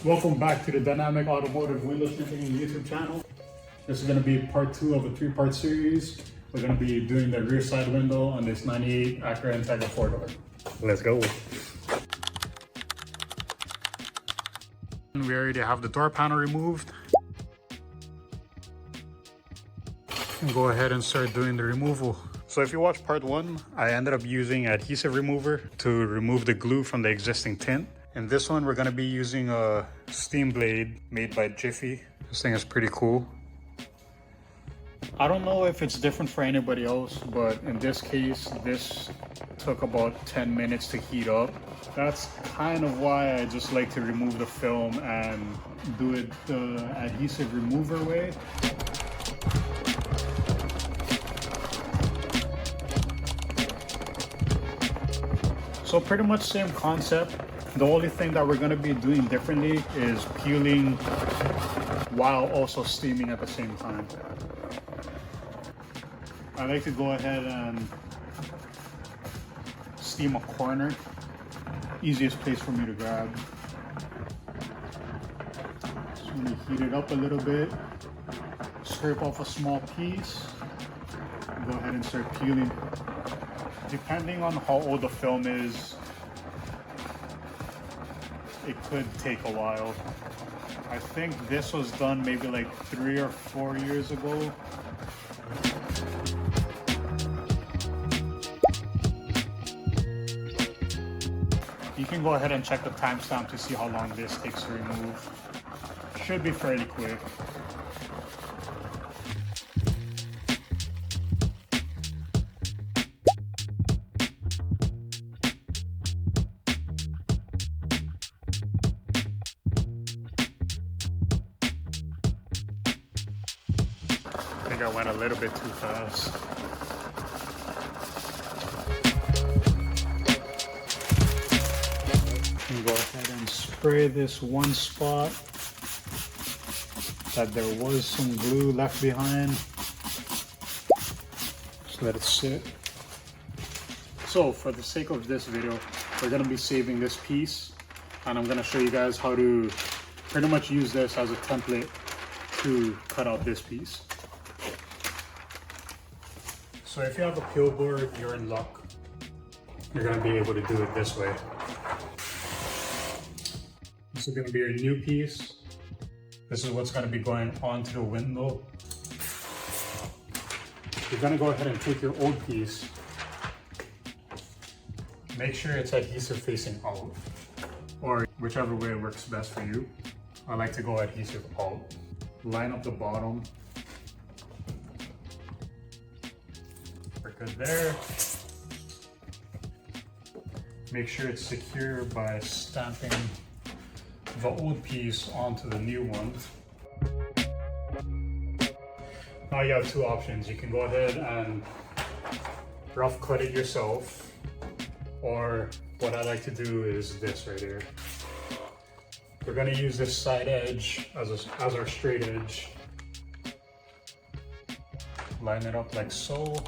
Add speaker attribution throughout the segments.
Speaker 1: Welcome back to the Dynamic Automotive Window Tinting YouTube channel. This is going to be part 2 of a 3-part series. We're going to be doing the rear side window on this 98 Acura Integra 4-door. Let's go. We already have the door panel removed. And go ahead and start doing the removal. So if you watch part 1, I ended up using adhesive remover to remove the glue from the existing tint. In this one, we're going to be using a steam blade made by Jiffy. This thing is pretty cool. I don't know if it's different for anybody else, but in this case, this took about 10 minutes to heat up. That's kind of why I just like to remove the film and do it the adhesive remover way. So pretty much same concept. The only thing that we're going to be doing differently is peeling while also steaming at the same time. I like to go ahead and steam a corner. Easiest place for me to grab. So when you heat it up a little bit, scrape off a small piece, go ahead and start peeling. Depending on how old the film is, it could take a while. I think this was done maybe like 3 or 4 years ago. You can go ahead and check the timestamp to see how long this takes to remove. Should be fairly quick. I think I went a little bit too fast. And go ahead and spray this one spot that there was some glue left behind. Just let it sit. So for the sake of this video, we're going to be saving this piece, and I'm going to show you guys how to pretty much use this as a template to cut out this piece. So if you have a peel board, you're in luck. You're going to be able to do it this way. This is going to be your new piece. This is what's going to be going onto the window. You're going to go ahead and take your old piece. Make sure it's adhesive facing out, or whichever way works best for you. I like to go adhesive out. Line up the bottom. We're good there. Make sure it's secure by stamping the old piece onto the new one. Now you have 2 options. You can go ahead and rough cut it yourself, or what I like to do is this right here. We're going to use this side edge as our straight edge. Line it up like so.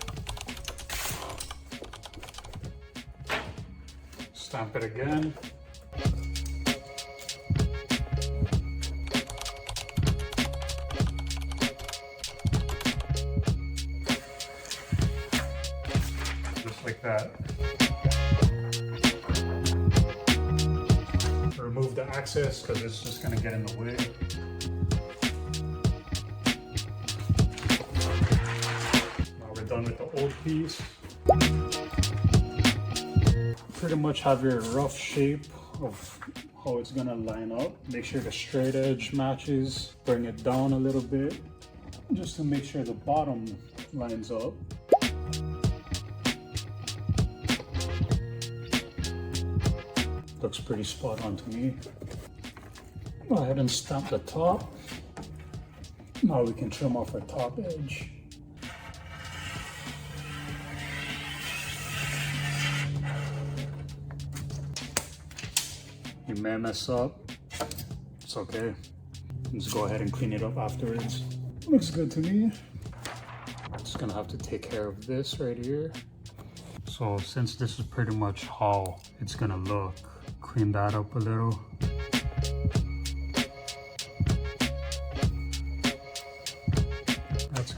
Speaker 1: Stamp it again. Just like that. Remove the access because it's just going to get in the way. Now we're done with the old piece. Pretty much have your rough shape of how it's going to line up. Make sure the straight edge matches. Bring it down a little bit just to make sure the bottom lines up. Looks pretty spot on to me. Go ahead and stamp the top. Now we can trim off our top edge. You may mess up. It's okay. Just go ahead and clean it up afterwards. Looks good to me. Just gonna have to take care of this right here. So since this is pretty much how it's gonna look, clean that up a little.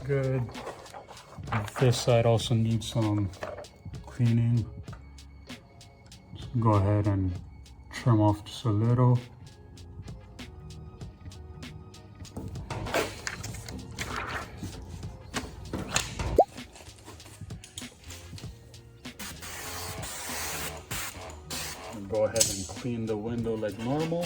Speaker 1: good. This side also needs some cleaning. So go ahead and trim off just a little. And go ahead and clean the window like normal.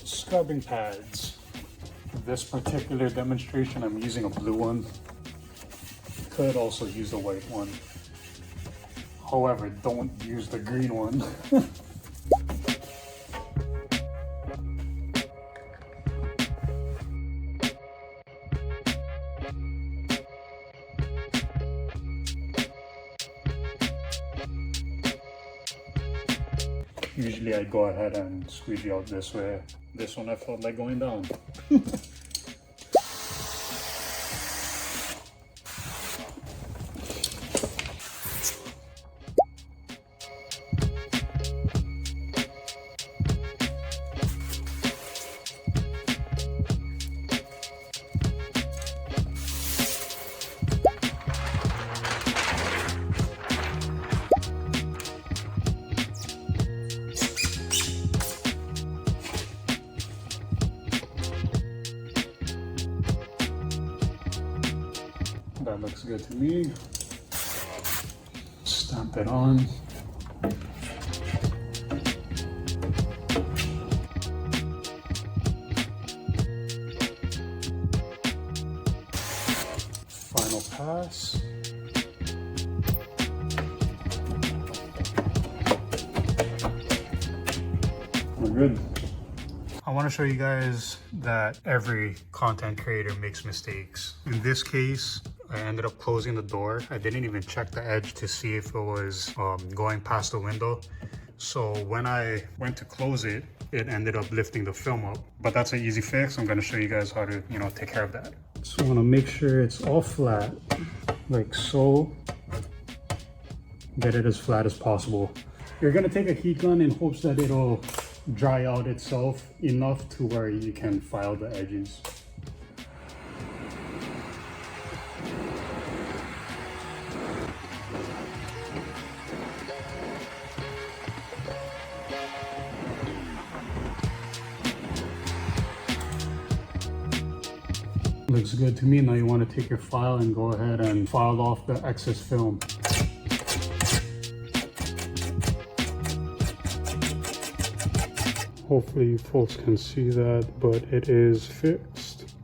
Speaker 1: Scrubbing pads. This particular demonstration, I'm using a blue one. Could also use a white one. However, don't use the green one. Usually I go ahead and squeegee out this way. This one I felt like going down. That looks good to me. Stamp it on. Final pass. We're good. I want to show you guys that every content creator makes mistakes. In this case, I ended up closing the door. I didn't even check the edge to see if it was going past the window. So when I went to close it, it ended up lifting the film up. But that's an easy fix. I'm going to show you guys how to, take care of that. So I want to make sure it's all flat, like so. Get it as flat as possible. You're going to take a heat gun in hopes that it'll dry out itself enough to where you can file the edges. Looks good to me. Now you want to take your file and go ahead and file off the excess film. Hopefully you folks can see that, but it is fixed.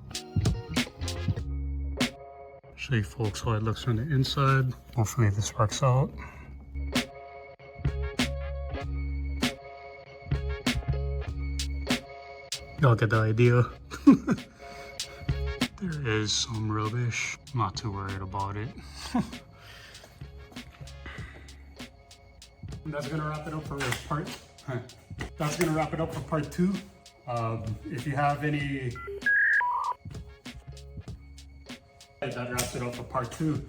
Speaker 1: Show you folks how it looks from the inside. Hopefully this works out. Y'all get the idea. There is some rubbish. I'm not too worried about it. That's gonna wrap it up for part. That's gonna wrap it up for part 2. If you have any, that wraps it up for part 2.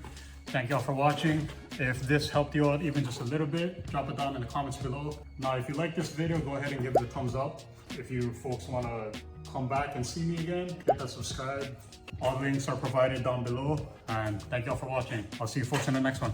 Speaker 1: Thank y'all for watching. If this helped you out even just a little bit, drop it down in the comments below. Now, if you like this video, go ahead and give it a thumbs up. If you folks wanna come back and see me again, hit that subscribe. All links are provided down below. And thank y'all for watching. I'll see you folks in the next one.